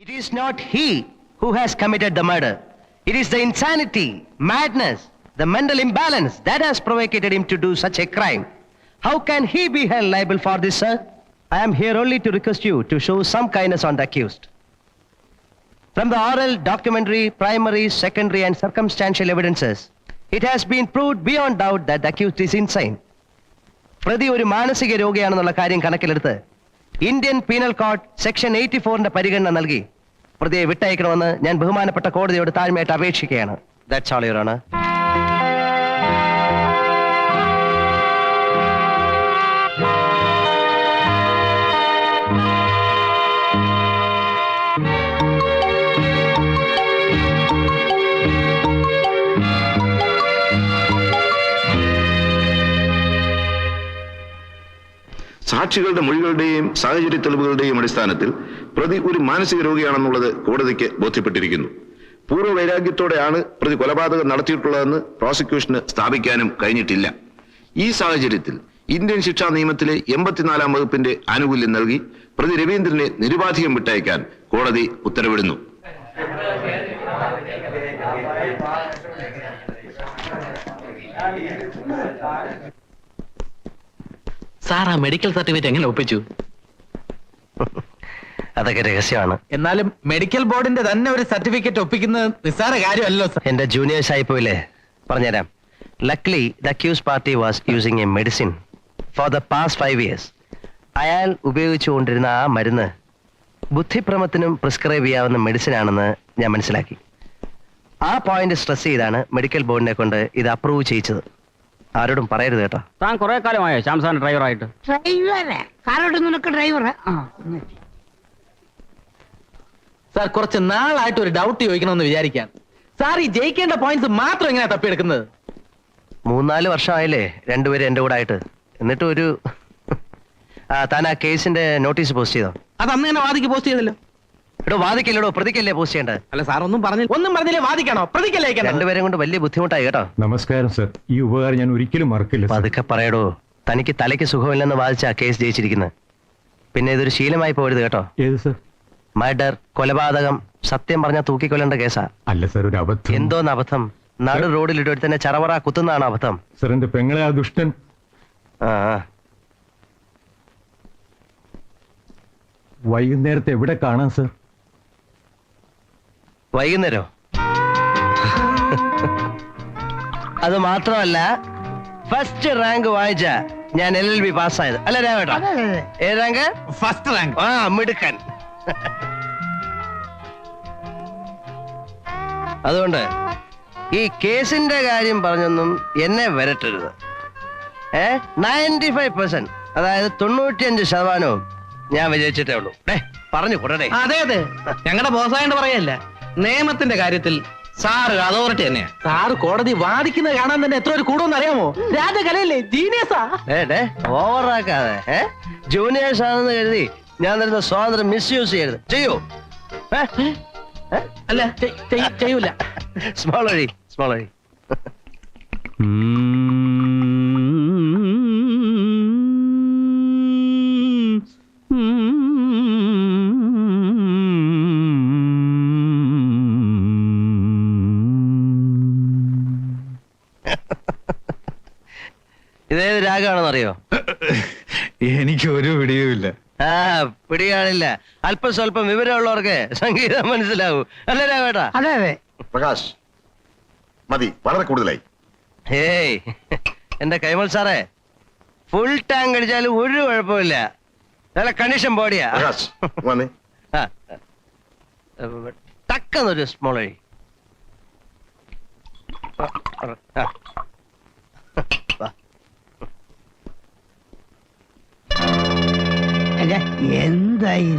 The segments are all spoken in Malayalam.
It is not he who has committed the murder. It is the insanity, madness, the mental imbalance that has provocated him to do such a crime. How can he be held liable for this, sir? I am here only to request you to show some kindness on the accused. From the oral, documentary, primary, secondary and circumstantial evidences, it has been proved beyond doubt that the accused is insane. പ്രതി ഒരു മാനസിക രോഗിയാണെന്നുള്ള കാര്യം കണക്കിലെടുത്ത് ഇന്ത്യൻ പീനൽ കോഡ് സെക്ഷൻ 84ന്റെ പരിഗണന നൽകി പ്രതിയെ വിട്ടയക്കണമെന്ന് ഞാൻ ബഹുമാനപ്പെട്ട കോടതിയോട് താഴ്മയായിട്ട് അപേക്ഷിക്കുകയാണ്. That's all, Your Honor. സാക്ഷികളുടെ മൊഴികളുടെയും സാഹചര്യ തെളിവുകളുടെയും അടിസ്ഥാനത്തിൽ പ്രതി ഒരു മാനസിക രോഗിയാണെന്നുള്ളത് കോടതിക്ക് ബോധ്യപ്പെട്ടിരിക്കുന്നു. പൂർവ്വ വൈരാഗ്യത്തോടെയാണ് പ്രതി കൊലപാതകം നടത്തിയിട്ടുള്ളതെന്ന് പ്രോസിക്യൂഷന് സ്ഥാപിക്കാനും കഴിഞ്ഞിട്ടില്ല. ഈ സാഹചര്യത്തിൽ ഇന്ത്യൻ ശിക്ഷാ നിയമത്തിലെ 84-ാം വകുപ്പിന്റെ ആനുകൂല്യം നൽകി പ്രതി രവീന്ദ്രനെ നിരുപാധികം വിട്ടയക്കാൻ കോടതി ഉത്തരവിടുന്നു. സാർ, ആ മെഡിക്കൽ സർട്ടിഫിക്കറ്റ് എങ്ങനെ ഒപ്പിച്ചു? അതൊക്കെ രഹസ്യമാണ്. എന്നാലും മെഡിക്കൽ ബോർഡിന്റെ തന്നെ ഒരു സർട്ടിഫിക്കറ്റ് ഒപ്പിക്കുന്നത് നിസ്സാര കാര്യമല്ലോ സാർ. എന്റെ ജൂനിയേഴ്സ് ആയി പോയില്ലേ, പറഞ്ഞുതരാം. Luckily the accused party was using a medicine for the past 5 years. അയാൾ ഉപയോഗിച്ചുകൊണ്ടിരുന്ന ആ മരുന്ന് ബുദ്ധിഭ്രമത്തിനും പ്രിസ്ക്രൈബ് ചെയ്യാവുന്ന മെഡിസിൻ ആണെന്ന് ഞാൻ മനസ്സിലാക്കി. ആ പോയിന്റ് സ്ട്രെസ് ചെയ്താണ് മെഡിക്കൽ ബോർഡിനെ കൊണ്ട് ഇത് അപ്രൂവ് ചെയ്യിച്ചത്. ആരോടും പറയരുത് കേട്ടോ. താൻ കുറെ കാലമായോ ശ്യാംസാൻ ഡ്രൈവറായിട്ട്? സാർ, കുറച്ച് നാളായിട്ട് ഒരു ഡൗട്ട് ചോദിക്കണമെന്ന് വിചാരിക്കാൻ. സാർ, ഈ ജയിക്കേണ്ട പോയിന്റ്സ് മാത്രം എങ്ങനെയാ തപ്പിയെടുക്കുന്നത്? 3-4 വർഷമായില്ലേ രണ്ടുപേരും എന്റെ കൂടെ ആയിട്ട്. എന്നിട്ട് ഒരു താൻ ആ കേസിന്റെ നോട്ടീസ് പോസ്റ്റ് ചെയ്തോ? അത് അന്ന് തന്നെ വാദിക്ക് പോസ്റ്റ് ചെയ്തല്ലോ. എടോ, വാദിക്കല്ലോ, പ്രതിക്കല്ലേ പോസ്റ്റ് ചെയ്യേണ്ടത്? അല്ല സാർ, ഒന്നും പറഞ്ഞില്ലേ? വാദിക്കാണോ പ്രതിക്കല്ലേ? രണ്ടുപേരും കൊണ്ട് വലിയ ബുദ്ധിമുട്ടായി കേട്ടോ. നമസ്കാരം സർ, ഈ ഉപകാരം ഞാൻ ഒരിക്കലും മറക്കില്ല. അതൊക്കെ പറയടോ. തനിക്ക് തലയ്ക്ക് സുഖമില്ലെന്ന് വാദിച്ച ആ കേസ് ജയിച്ചിരിക്കുന്നത്. പിന്നെ ഇതൊരു ശീലമായി പോരുത് കേട്ടോ. ഏത് സർ? മർഡർ, കൊലപാതകം, സത്യം പറഞ്ഞാൽ തൂക്കിക്കൊല്ലേണ്ട കേസാ. അല്ല സർ, ഒരു അബദ്ധം. എന്തോന്ന് അബദ്ധം? നടു റോഡിൽ ഇട്ട് തന്നെ ചറവറ കുത്തുന്നതാണ് അബദ്ധം. സർ, എന്റെ പെങ്ങളെ ആ ദുഷ്ടൻ. വൈകുന്നേരത്തെ എവിടെ കാണാം സർ? വൈകുന്നേരോ? അത് മാത്രമല്ല, ഫസ്റ്റ് റാങ്ക് വായിച്ച ഞാൻ LLB പാസ്സായത്. അല്ല രാവേട്ടാ? ഏത് റാങ്ക്? First rank. ആ, മിടുക്കൻ. അതുകൊണ്ട് ഈ കേസിന്റെ കാര്യം പറഞ്ഞൊന്നും എന്നെ വരട്ടരുത്. 95%, അതായത് 95% ഞാൻ വിജയിച്ചിട്ടേ ഉള്ളൂ. പറഞ്ഞു കൂടേ. അതെ, ഞങ്ങളുടെ ബോസായോണ്ട് പറയല്ല. നിയമത്തിന്റെ കാര്യത്തിൽ സാറ് അതോറിറ്റി തന്നെയാ. സാറ് കോടതി വാദിക്കുന്നത് കാണാൻ തന്നെ എത്ര ഒരു കൂടുമെന്ന് അറിയാമോ? രാജകലയല്ലേ, ജീനിയസാ. ഓവറാക്കാതെ. ജൂനിയേഴ്സ് ആണെന്ന് കരുതി ഞാൻ തരുന്ന സ്വാതന്ത്ര്യം മിസ്യൂസ് ചെയ്യരുത്. ചെയ്യൂ? അല്ല, ചെയ്യൂല. സ്മോൾ വഴി. ഇതേത് രാഗമാണെന്ന് അറിയോ? എനിക്ക് ഒരു പിടിയുമില്ല. പിടികാണില്ല. അല്പം സ്വല്പം വിവരമുള്ളവർക്ക് സംഗീതം മനസ്സിലാവൂ. അല്ലേ രാവേട്ടാ? അതെ. പ്രകാശ്, മതി, വളരെ കൂടുതലായി. ഹേയ്, എന്റെ കൈമൾ സാറേ, ഫുൾ ടാങ്ക് അടിച്ചാലും ഒരു കുഴപ്പമില്ല. നല്ല കണ്ടീഷൻ ബോഡിയാ. പ്രകാശ്, വന്നേ. ടക്കെന്നൊരു സ്മോൾ വഴി. എന്തായി?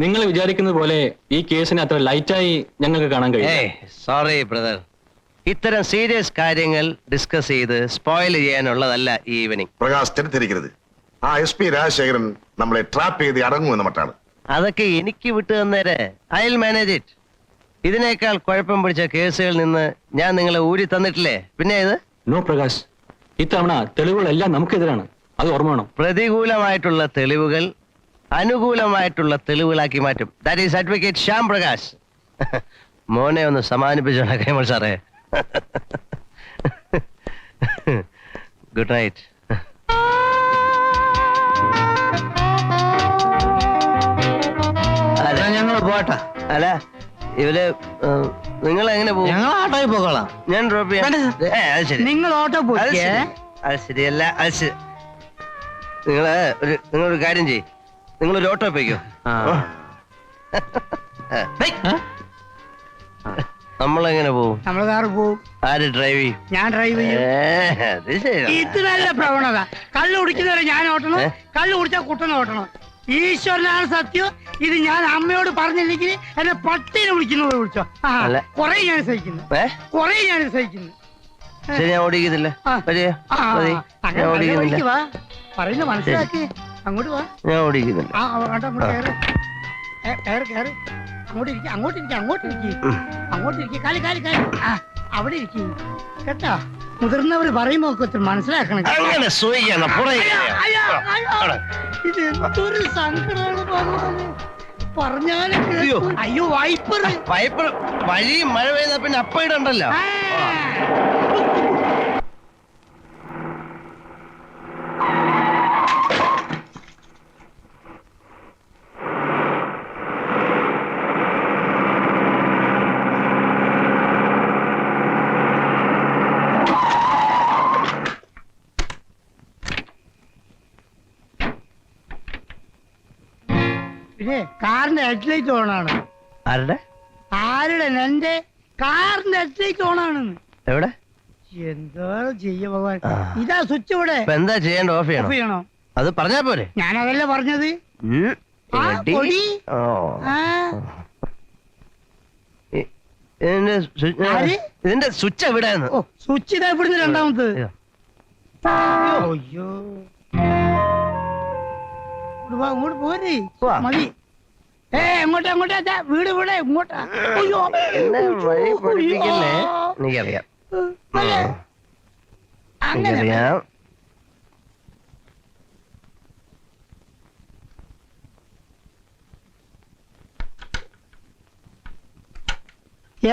നിങ്ങൾ വിചാരിക്കുന്നത് പോലെ ഈ കേസിനെ അത്ര ലൈറ്റായി ഞങ്ങൾക്ക് കാണാൻ കഴിയും. സോറി ബ്രദർ, ഇത്തരം സീരിയസ് കാര്യങ്ങൾ ഡിസ്കസ് ചെയ്ത് സ്പോയിൽ ചെയ്യാനുള്ളതല്ല ഈ ഈവനിങ്. പ്രകാശ്, തെറ്റിദ്ധരിക്കരുത്. ആ SP രാജശേഖരൻ നമ്മളെ ട്രാപ്പ് ചെയ്ത് അടങ്ങുമെന്ന മട്ടാണ്. അതൊക്കെ എനിക്ക് വിട്ടു തന്നേരെ. I will manage it. ഇതിനേക്കാൾ കുഴപ്പം പിടിച്ച കേസുകളിൽ നിന്ന് ഞാൻ നിങ്ങളെ ഊരി തന്നിട്ടില്ലേ? പിന്നെ ഇത് നോ പ്രകാശ്, ഇത്തവണ തെളിവുകളെല്ലാം നമുക്കെതിരാണ്. അത് ഓർമ്മ വേണം. പ്രതികൂലമായിട്ടുള്ള തെളിവുകൾ അനുകൂലമായിട്ടുള്ള തെളിവുകളാക്കി മാറ്റും. That is advocate Shyam Prakash. മോനെ ഒന്ന് സമാധാനിപ്പിച്ചോളാം കൈമൾ സാറേ. Good night. ഞങ്ങൾ പോട്ടെ. അല്ല ഇവര് നിങ്ങൾ എങ്ങനെ പോകും? ഞങ്ങൾ ആട്ടോയിൽ പോകോളാം. ഞാൻ ഡ്രോപ്പ് ചെയ്യാം. അത് ശരി. നിങ്ങൾ ഓട്ടോ അത് പോയി ശരി. അത് ശരിയല്ല. അത് ശരി. നിങ്ങളൊരു കാര്യം ചെയ്യ്, നിങ്ങളൊരു ഓട്ടോ പോയിക്കോ. നമ്മളെങ്ങനെ പോവും? നമ്മൾ കാറ് പോവും. ആര് ഡ്രൈവ് ചെയ്യും? ഞാൻ ഡ്രൈവ് ചെയ്യും. അത് ശരി. ഇത് നല്ല പ്രവണത. കള്ളു കുടിക്കുന്നവരെ ഞാൻ ഓട്ടണം, കള്ളു കുടിച്ചാൽ കുട്ടനെ ഓട്ടണം. ഈശ്വരനാണ് സത്യം. ഇത് ഞാൻ അമ്മയോട് പറഞ്ഞില്ലെങ്കിൽ എന്നെ പട്ടിനെ വിളിക്കുന്നത് വിളിച്ചോ. അല്ല. കൊറേ ഞാൻ സഹിക്കുന്നു, കൊറേ ഞാൻ സഹിക്കുന്നു. ശരി, ഞാൻ ഓടിക്കുന്നില്ല. മതിയോ? മതി. അങ്ങനെ ഞാൻ നല്ല ഓടിക്കുന്നില്ല. വഴിക്ക് വാ. പറയുന്നത് മനസ്സിലാക്കി അങ്ങോട്ട് വാ. ഞാൻ ഓടിക്കുന്നില്ല. അങ്ങോട്ട് കയറ്, കയറ്. അങ്ങോട്ടിരിക്കും, അങ്ങോട്ടിരിക്കും, അങ്ങോട്ടിരിക്കും. കാലി അവിടെ ഇരിക്കും കേട്ടാ. മുതിർന്നവർ പറയുമ്പോ മനസ്സിലാക്കണം. അങ്ങനെ സൂയിക്കണം. ഇത് എന്തൊരു സങ്കടമാണ് പറഞ്ഞാലും അയ്യോ വൈപ്പർ വഴി മഴ പെയ്താ പിന്നെ അപ്പയിടണ്ടല്ലോ. പിന്നെ കാറിന്റെ ഹെഡ്ലൈറ്റ് ഓണാണ്. ആരുടെ? എന്റെ കാറിന്റെ ഹെഡ്ലൈറ്റ് ഓണാണെന്ന്. എവിടെ? എന്തോ ചെയ്യ ഭഗവാൻ. ഇതാ സ്വിച്ച് ഇവിടെ. എന്താ ചെയ്യേണ്ട? ഓഫ് ഓഫ് ചെയ്യണോ? അത് പറഞ്ഞാ പോരെ. ഞാനതല്ല പറഞ്ഞത്. പൊടി. ഇതിന്റെ സ്വിച്ച് എവിടെയാണ്? ഓ സ്വിച്ച് ഇതാ ഇവിടുന്ന് രണ്ടാമത്. അയ്യോ അങ്ങോട്ട് പോരെ. മതി. എങ്ങോട്ടാ വീട് ഇവിടെ ഇങ്ങോട്ടാ. അയ്യോ വഴി പഠിപ്പിക്കല്ലേ? എനിക്കറിയാം. എനിക്കറിയാം.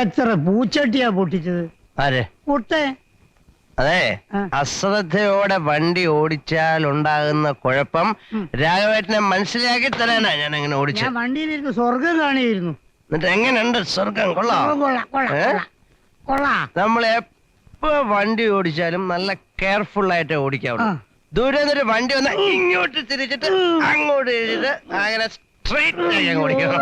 എത്ര പൂച്ചട്ടിയാ പൊട്ടിച്ചത്? ആരെ? പൊട്ടേ. അതെ, അശ്രദ്ധയോടെ വണ്ടി ഓടിച്ചാൽ ഉണ്ടാകുന്ന കുഴപ്പം രാഘവേട്ടനെ മനസ്സിലാക്കി തരാനാ ഞാൻ അങ്ങനെ ഓടിച്ചു. ഞാൻ വണ്ടിയിലിരുന്ന് സ്വർഗം കാണിയിരുന്നു. എന്നിട്ട് എങ്ങനെയുണ്ട് സ്വർഗം? കൊള്ളാം. നമ്മൾ എപ്പോ വണ്ടി ഓടിച്ചാലും നല്ല കെയർഫുൾ ആയിട്ട് ഓടിക്കാവുള്ളൂ. ദൂരെ നിന്നൊരു വണ്ടി വന്നാൽ ഇങ്ങോട്ട് തിരിച്ചിട്ട് അങ്ങോട്ട് തിരിച്ചിട്ട് അങ്ങനെ സ്ട്രെയിറ്റ് ആയി അങ്ങ് ഓടിക്കണം.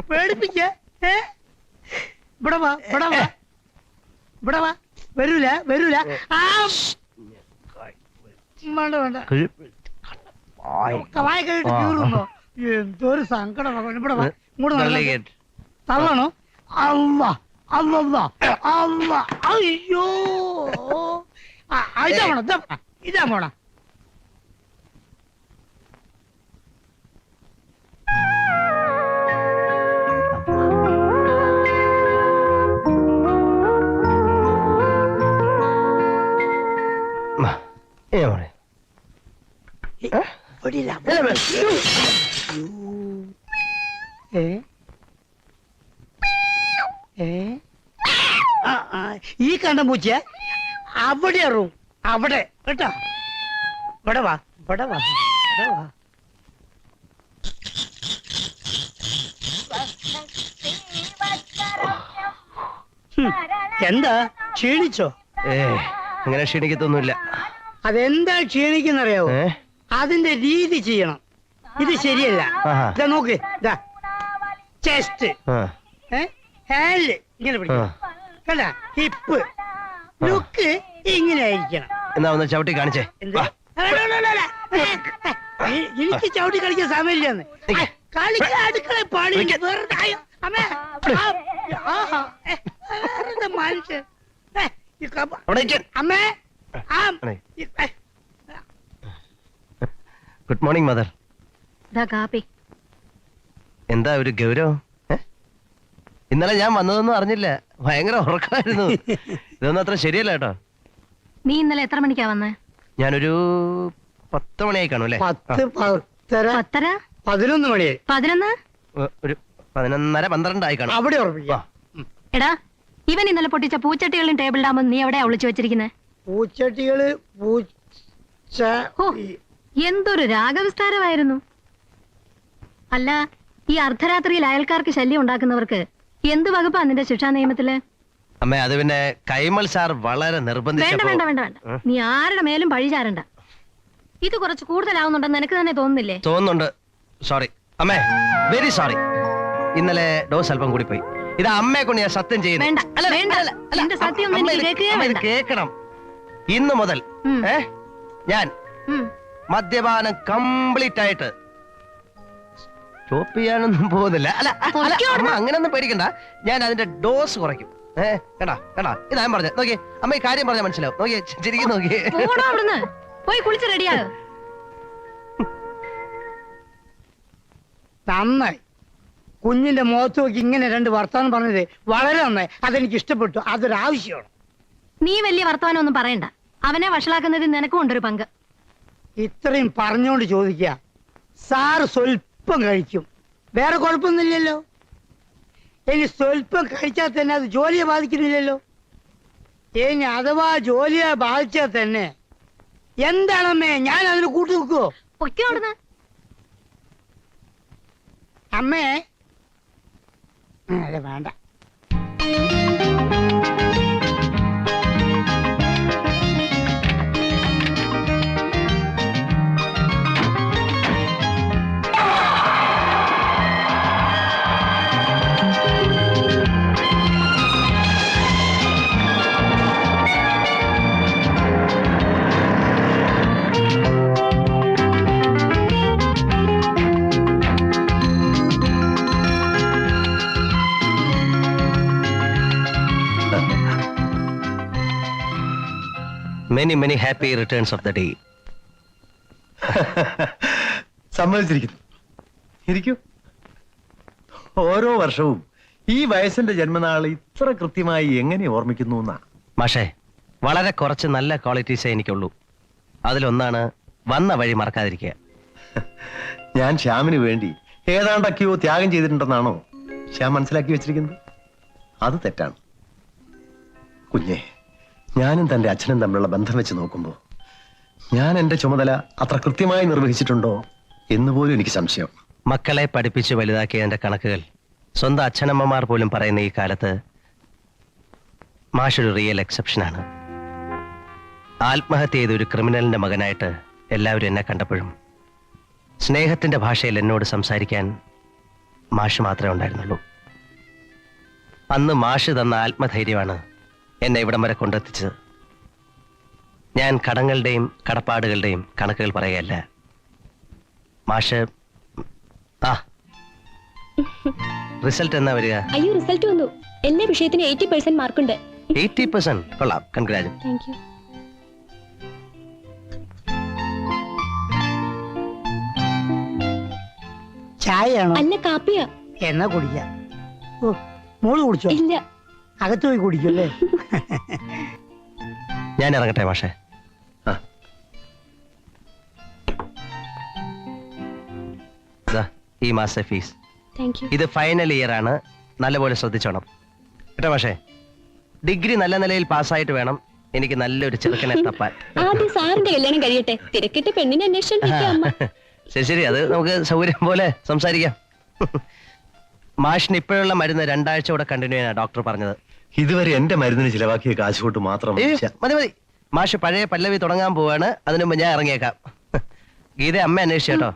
പേടിപ്പിക്ക. ഇവിടെ വാ, ഇവിടെ വാ, ഇവിടെ വാ. വരൂല. വേണ്ട വായ കഴിട്ട് കീറുന്നോ? എന്തൊരു സങ്കടം. ഇവിടെ വാ, ഇങ്ങോട്ട് തള്ളണോ? അല്ല. അയ്യോ ഇതാ പോണ. ഈ കണ്ട പൂച്ച അവിടെ അറിവും. അവിടെ കേട്ടാ. ഇവിടെ വാ. എന്താ ക്ഷീണിച്ചോ? അങ്ങനെ ക്ഷീണിക്കത്തൊന്നുമില്ല. അതെന്താ ക്ഷീണിക്കുന്നറിയാവോ? അതിന്റെ രീതി ചെയ്യണം. ഇത് ശരിയല്ല. ഇതാ നോക്ക്. ഇതാ ചെസ്റ്റ്, ഹാൻഡ് ഇങ്ങനെ പിടിക്കണം. കണ്ട ഹിപ്പ് ലുക്ക് ഇങ്ങനെ ആയിരിക്കണം. എന്നാ ഒന്ന് ചവിട്ടി കാണിച്ചേ. എനിക്ക് ചവിട്ടി കളിക്കാൻ സമയമില്ലെന്ന്. കളിക്കാൻ അടുക്കള പണി വെറുതെ മനുഷ്യൻ. അമ്മേ ഗുഡ് മോർണിംഗ് മദർ. ദാ കാപ്പി. എന്താ ഒരു ഗൗരവം? ഇന്നലെ ഞാൻ വന്നതൊന്നും അറിഞ്ഞില്ല. ഭയങ്കര ഉറക്കമായിരുന്നു. ഇതൊന്നും അത്ര ശരിയല്ല കേട്ടോ. നീ ഇന്നലെ എത്ര മണിക്കാ വന്നേ? ഞാനൊരു 10 മണിയായി കാണും അല്ലേ? 10, 10:30, 10:30, 11 മണിയായി. 11. ഒരു 11:30, 12 ആയി കാണും. അവിടെ ഉറപ്പിക്കാം. എടാ, ഇവൻ ഇന്നലെ പൊട്ടിച്ച പൂച്ചട്ടികളും ടേബിൾ ഡാമും നീ എവിടെയാ ഒളിച്ചു വെച്ചിരിക്കുന്നത്? പൂച്ചട്ടികള് ഓ, എന്തൊരു രാഗവിസ്താരമായിരുന്നു. അല്ല, ഈ അർദ്ധരാത്രിയിൽ അയൽക്കാർക്ക് ശല്യം ഉണ്ടാക്കുന്നവർക്ക് എന്ത് വകുപ്പാ നിന്റെ ശിക്ഷാ നിയമത്തില്? അമ്മ, അത് പിന്നെ കൈമൾ സാർ വളരെ വേണ്ട നിർബന്ധിച്ചപ്പോ. വേണ്ട വേണ്ട വേണ്ട, നീ ആരുടെ മേലും പഴി ചാരണ്ട. ഇത് കുറച്ച് കൂടുതലാവുന്നുണ്ടെന്ന് നിനക്ക് തന്നെ തോന്നുന്നില്ലേ? തോന്നുന്നുണ്ട്. സോറി അമ്മേ, വെരി സോറി. ഇന്നലെ ഡോസ് അല്പം കൂടി പോയി. ഇത് അമ്മയെ കൊണ്ട് ഞാൻ സത്യം ചെയ്യുന്നു. വേണ്ട, അല്ല, വേണ്ട. അല്ല, അല്ല, നിന്റെ സത്യം ഒന്നും അമ്മ എനിക്ക് ഇത് കേൾക്കുകയേ അമ്മ ഇത് വേണ്ട. കേൾക്കണം. ഇന്ന് മുതൽ ഉം. ഞാൻ ഉം. മദ്യപാനം കംപ്ലീറ്റ് ആയിട്ട് സ്റ്റോപ്പ് ചെയ്യാനൊന്നും പോകുന്നില്ല. അല്ല അല്ല, പൊയ്ക്കോ അമ്മ അങ്ങനെയൊന്നും പേടിക്കണ്ട. ഞാൻ അതിന്റെ ഡോസ് കുറയ്ക്കും. കേട്ടാ കേട്ടാ, ഇതാ ഞാൻ പറഞ്ഞത്. നോക്കിയേ അമ്മ, ഈ കാര്യം പറഞ്ഞാൽ മനസ്സിലാവും. നോക്കിയേ, ശരിക്കും നോക്കിയേ. പോടാ അവിടുന്ന്. പോയി കുളിച്ച് റെഡിയാകും. നന്നായി. കുഞ്ഞിന്റെ മുഖത്ത് നോക്കി ഇങ്ങനെ 2 വർത്താനം പറഞ്ഞത് വളരെ നന്നായി. അതെനിക്ക് ഇഷ്ടപ്പെട്ടു. അതൊരാവശ്യമാണ്. നീ വലിയ വർത്തമാനം ഒന്നും പറയണ്ട. അവനെ വഷളാക്കുന്നതിൽ നിനക്കും ഉണ്ടൊരു പങ്ക്. ഇത്രയും പറഞ്ഞുകൊണ്ട് ചോദിക്കുക, സാറ് സ്വല്പം കഴിക്കും, വേറെ കുഴപ്പമൊന്നുമില്ലല്ലോ. ഇനി സ്വല്പം കഴിച്ചാൽ തന്നെ അത് ജോലിയെ ബാധിക്കുന്നില്ലല്ലോ. ഇനി അഥവാ ജോലിയെ ബാധിച്ചാൽ തന്നെ എന്താണമ്മേ, ഞാൻ അതിന് കൂട്ടു നിൽക്കുവോ? പൊയ്ക്കോ അവിടുന്ന്. അമ്മേ, അല്ല വേണ്ട. Many many happy returns of the day. സമ്മതിച്ചിരിക്കുന്നു. ഇരിക്കൂ. ഓരോ വർഷവും ഈ വയസ്സിന്റെ ജന്മനാൾ ഇത്ര കൃത്യമായി എങ്ങനെ ഓർമ്മിക്കുന്നു എന്നാ. മാഷേ, വളരെ കുറച്ച് നല്ല ക്വാളിറ്റീസേ എനിക്കുള്ളൂ. അതിലൊന്നാണ് വന്ന വഴി മറക്കാതിരിക്കുക. ഞാൻ ശ്യാമിന് വേണ്ടി ഏതാണ്ടൊക്കെയോ ത്യാഗം ചെയ്തിട്ടുണ്ടെന്നാണോ ശ്യാം മനസ്സിലാക്കി വെച്ചിരിക്കുന്നത്? അത് തെറ്റാണ്. കുഞ്ഞെ, ഞാനും തന്റെ അച്ഛനും തമ്മിലുള്ള ബന്ധം വെച്ച് നോക്കുമ്പോൾ ഞാൻ എന്റെ ചുമതല അത്ര കൃത്യമായി നിർവഹിച്ചിട്ടുണ്ടോ എന്ന് പോലും എനിക്ക് സംശയം. മക്കളെ പഠിപ്പിച്ച് വലുതാക്കിയതിന്റെ കണക്കുകൾ സ്വന്തം അച്ഛനമ്മമാർ പോലും പറയുന്ന ഈ കാലത്ത് മാഷൊരു റിയൽ എക്സെപ്ഷനാണ്. ആത്മഹത്യ ചെയ്ത ഒരു ക്രിമിനലിന്റെ മകനായിട്ട് എല്ലാവരും എന്നെ കണ്ടപ്പോഴും സ്നേഹത്തിന്റെ ഭാഷയിൽ എന്നോട് സംസാരിക്കാൻ മാഷ് മാത്രമേ ഉണ്ടായിരുന്നുള്ളൂ. അന്ന് മാഷ് തന്ന ആത്മധൈര്യമാണ് എന്നെ ഇവിടം വരെ കൊണ്ടെത്തിച്ചത്. ഞാൻ കടങ്ങളുടെയും കടപ്പാടുകളുടെയും കണക്കുകൾ പറയുകയല്ല. മാഷ് റിസൾട്ട് എന്നാ വരിക? അയ്യോ, റിസൾട്ട് വന്നു. എല്ലാ വിഷയത്തിനും 80% മാർക്കുണ്ട്. 80%? കൊള്ളാം, കൺഗ്രാജുലേഷൻ. Thank you. ചായയാണോ? അല്ല, കാപ്പിയാ. എന്നാ കുടിക്കാം. ഓ, മോള് കുടിച്ചോ? ഇല്ല. അകത്ത് പോയി കുടിക്കല്ലേ? ഞാൻ ഇറങ്ങട്ടെ മാഷേ. ഈ മാസത്തെ ഫീസ്. Thank you. ഇത് ഫൈനൽ ഇയർ ആണ്. നല്ലപോലെ ശ്രദ്ധിച്ചോണം കേട്ടോ മാഷേ. ഡിഗ്രി നല്ല നിലയിൽ പാസ്സായിട്ട് വേണം എനിക്ക് നല്ലൊരു ചെറുക്കനെ തപ്പാൻ. ആദ്യം സാറിന്റെ കല്യാണം കഴിയട്ടെ. തിരക്കിട്ട് പെണ്ണിനെ അന്വേഷിച്ചോണ്ടിരിക്കാം. ശരി ശരി, അത് നമുക്ക് സൗകര്യം പോലെ സംസാരിക്കാം. മാഷിന് ഇപ്പോഴുള്ള മരുന്ന് 2 ആഴ്ച കൂടെ കണ്ടിന്യൂ ചെയ്യാനാ ഡോക്ടർ പറഞ്ഞത്. ഇതുവരെ എന്റെ മരുന്നിന് ചിലവാക്കിയ കാശ് കൊണ്ട് മാത്രം മതി മതി. മാഷ് പഴയ പല്ലവി തുടങ്ങാൻ പോവാണ്. അതിനു മുമ്പ് ഞാൻ ഇറങ്ങിയേക്കാം. ഗീത അമ്മ അന്വേഷിച്ചേട്ടോ.